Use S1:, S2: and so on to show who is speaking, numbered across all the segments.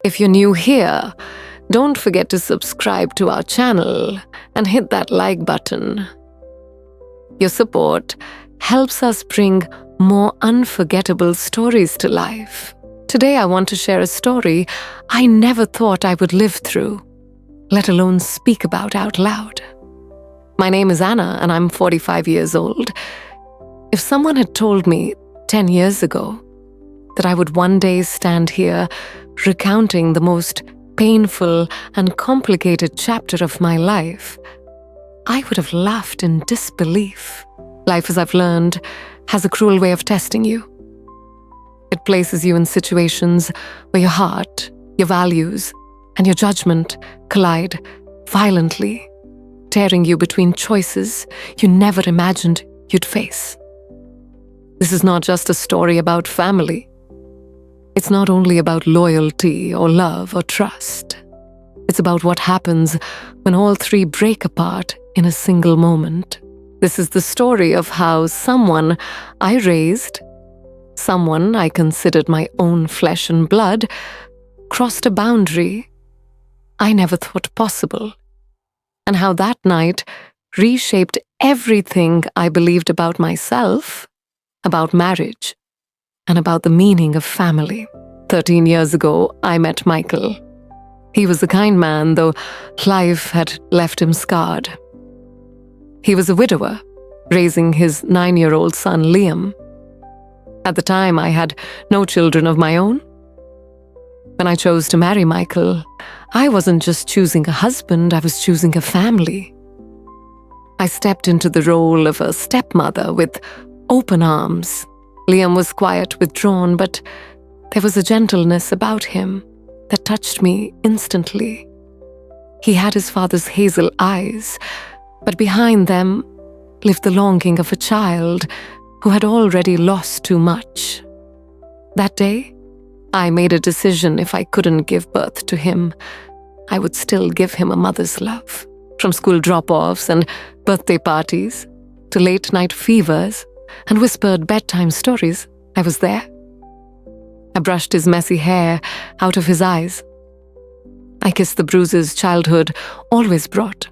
S1: If you're new here, don't forget to subscribe to our channel and hit that like button. Your support helps us bring more unforgettable stories to life. Today I want to share a story I never thought I would live through, let alone speak about out loud. My name is Anna and I'm 45 years old. If someone had told me 10 years ago that I would one day stand here recounting the most painful and complicated chapter of my life, I would have laughed in disbelief. Life, as I've learned, has a cruel way of testing you. It places you in situations where your heart, your values, and your judgment collide violently, tearing you between choices you never imagined you'd face. This is not just a story about family. It's not only about loyalty or love or trust. It's about what happens when all three break apart in a single moment. This is the story of how someone I raised, someone I considered my own flesh and blood, crossed a boundary I never thought possible, and how that night reshaped everything I believed about myself, about marriage, and about the meaning of family. 13 years ago, I met Michael. He was a kind man, though life had left him scarred. He was a widower, raising his 9-year-old son, Liam. At the time, I had no children of my own. When I chose to marry Michael, I wasn't just choosing a husband, I was choosing a family. I stepped into the role of a stepmother with open arms. Liam was quiet, withdrawn, but there was a gentleness about him that touched me instantly. He had his father's hazel eyes, but behind them lived the longing of a child who had already lost too much. That day, I made a decision: if I couldn't give birth to him, I would still give him a mother's love. From school drop-offs and birthday parties to late-night fevers and whispered bedtime stories, I was there. I brushed his messy hair out of his eyes. I kissed the bruises childhood always brought.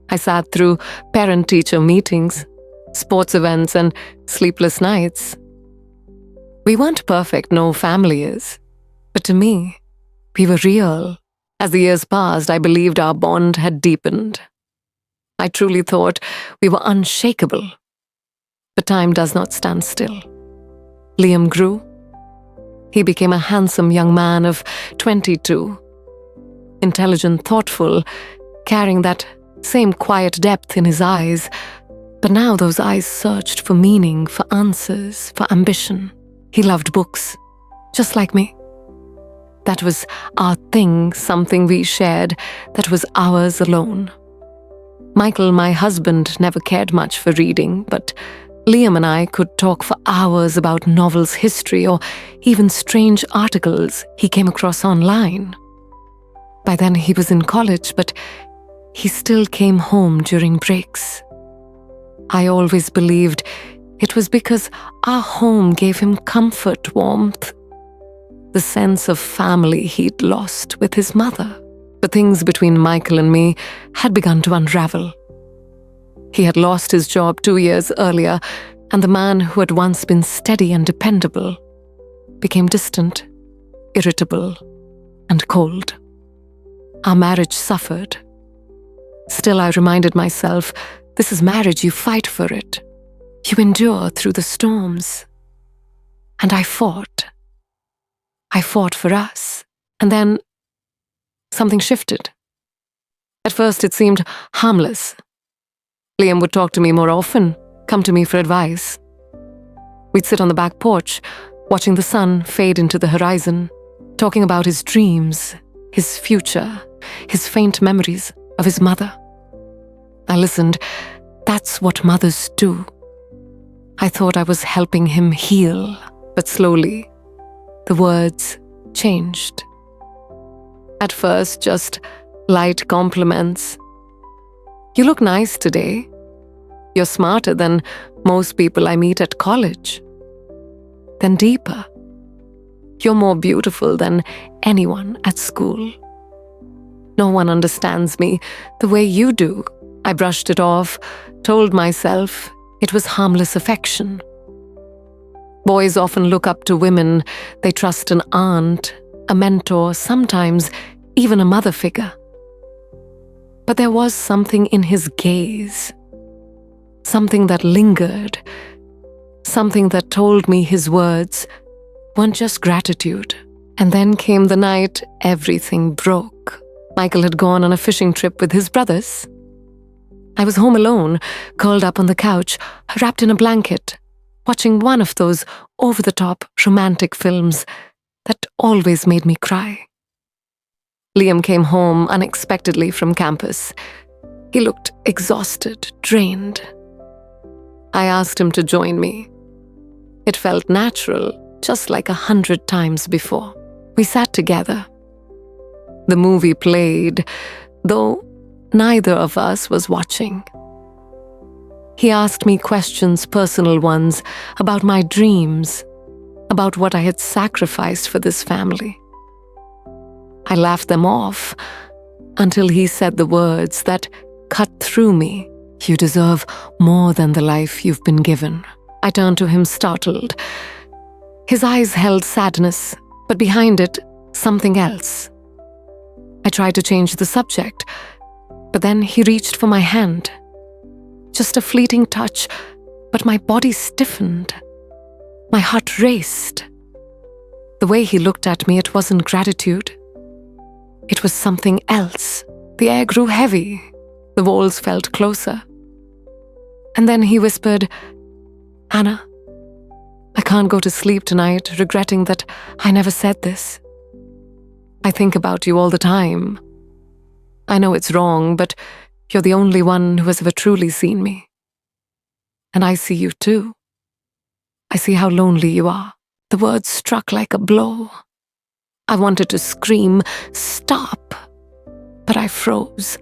S1: I sat through parent-teacher meetings, sports events, and sleepless nights. We weren't perfect, no family is, but to me, we were real. As the years passed, I believed our bond had deepened. I truly thought we were unshakable. But time does not stand still. Liam grew. He became a handsome young man of 22, intelligent, thoughtful, carrying that same quiet depth in his eyes. But now those eyes searched for meaning, for answers, for ambition. He loved books, just like me. That was our thing, something we shared, that was ours alone. Michael, my husband, never cared much for reading, but Liam and I could talk for hours about novels' history or even strange articles he came across online. By then he was in college, but he still came home during breaks. I always believed it was because our home gave him comfort, warmth, the sense of family he'd lost with his mother. But things between Michael and me had begun to unravel. He had lost his job 2 years earlier, and the man who had once been steady and dependable became distant, irritable, and cold. Our marriage suffered. Still, I reminded myself, this is marriage, you fight for it. You endure through the storms. And I fought. I fought for us. And then something shifted. At first it seemed harmless. Liam would talk to me more often, come to me for advice. We'd sit on the back porch, watching the sun fade into the horizon, talking about his dreams, his future, his faint memories of his mother. I listened. That's what mothers do. I thought I was helping him heal, but slowly, the words changed. At first, just light compliments. You look nice today. You're smarter than most people I meet at college. Then deeper. You're more beautiful than anyone at school. No one understands me the way you do. I brushed it off, told myself it was harmless affection. Boys often look up to women. They trust an aunt, a mentor, sometimes even a mother figure. But there was something in his gaze, something that lingered, something that told me his words weren't just gratitude. And then came the night everything broke. Michael had gone on a fishing trip with his brothers. I was home alone, curled up on the couch, wrapped in a blanket, watching one of those over-the-top romantic films that always made me cry. Liam came home unexpectedly from campus. He looked exhausted, drained. I asked him to join me. It felt natural, just like 100 times before. We sat together. The movie played, though neither of us was watching. He asked me questions, personal ones, about my dreams, about what I had sacrificed for this family. I laughed them off until he said the words that cut through me. You deserve more than the life you've been given. I turned to him startled. His eyes held sadness, but behind it, something else. I tried to change the subject, but then he reached for my hand. Just a fleeting touch, but my body stiffened. My heart raced. The way he looked at me, it wasn't gratitude. It was something else. The air grew heavy. The walls felt closer. And then he whispered, Anna, I can't go to sleep tonight regretting that I never said this. I think about you all the time. I know it's wrong, but you're the only one who has ever truly seen me. And I see you too. I see how lonely you are. The words struck like a blow. I wanted to scream, stop, but I froze.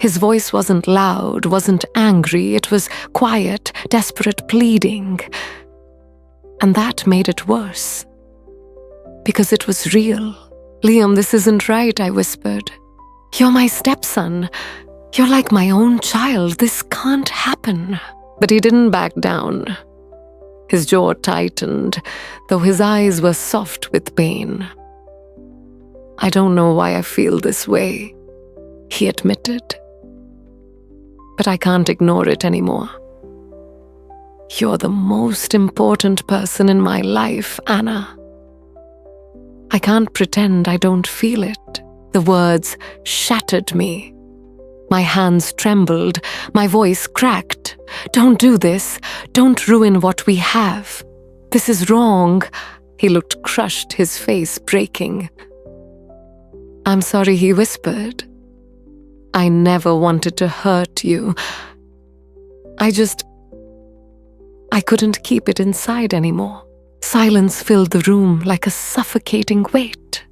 S1: His voice wasn't loud, wasn't angry. It was quiet, desperate pleading. And that made it worse. Because it was real. Liam, this isn't right, I whispered. You're my stepson. You're like my own child. This can't happen. But he didn't back down. His jaw tightened, though his eyes were soft with pain. I don't know why I feel this way, he admitted. But I can't ignore it anymore. You're the most important person in my life, Anna. I can't pretend I don't feel it. The words shattered me. My hands trembled, my voice cracked. Don't do this. Don't ruin what we have. This is wrong. He looked crushed, his face breaking. I'm sorry, he whispered. I never wanted to hurt you. I couldn't keep it inside anymore. Silence filled the room like a suffocating weight.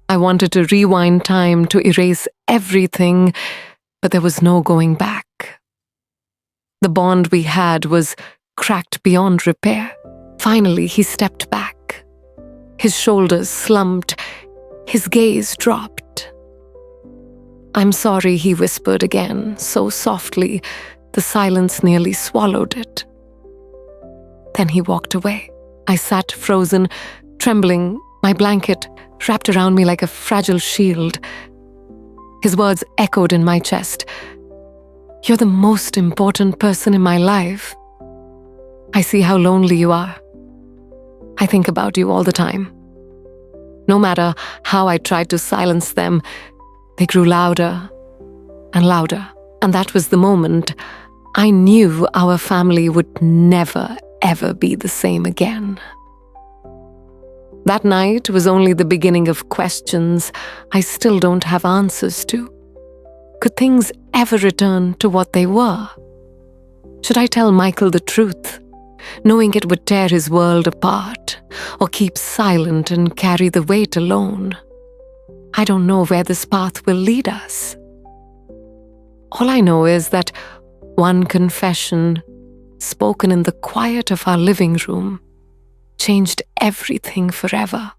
S1: I wanted to rewind time to erase everything, but there was no going back. The bond we had was cracked beyond repair. Finally, he stepped back. His shoulders slumped, his gaze dropped. I'm sorry, he whispered again, so softly, the silence nearly swallowed it. Then he walked away. I sat frozen, trembling, my blanket wrapped around me like a fragile shield. His words echoed in my chest. You're the most important person in my life. I see how lonely you are. I think about you all the time. No matter how I tried to silence them, they grew louder and louder. And that was the moment I knew our family would never, ever be the same again. That night was only the beginning of questions I still don't have answers to. Could things ever return to what they were? Should I tell Michael the truth, knowing it would tear his world apart, or keep silent and carry the weight alone? I don't know where this path will lead us. All I know is that one confession, spoken in the quiet of our living room, changed everything forever.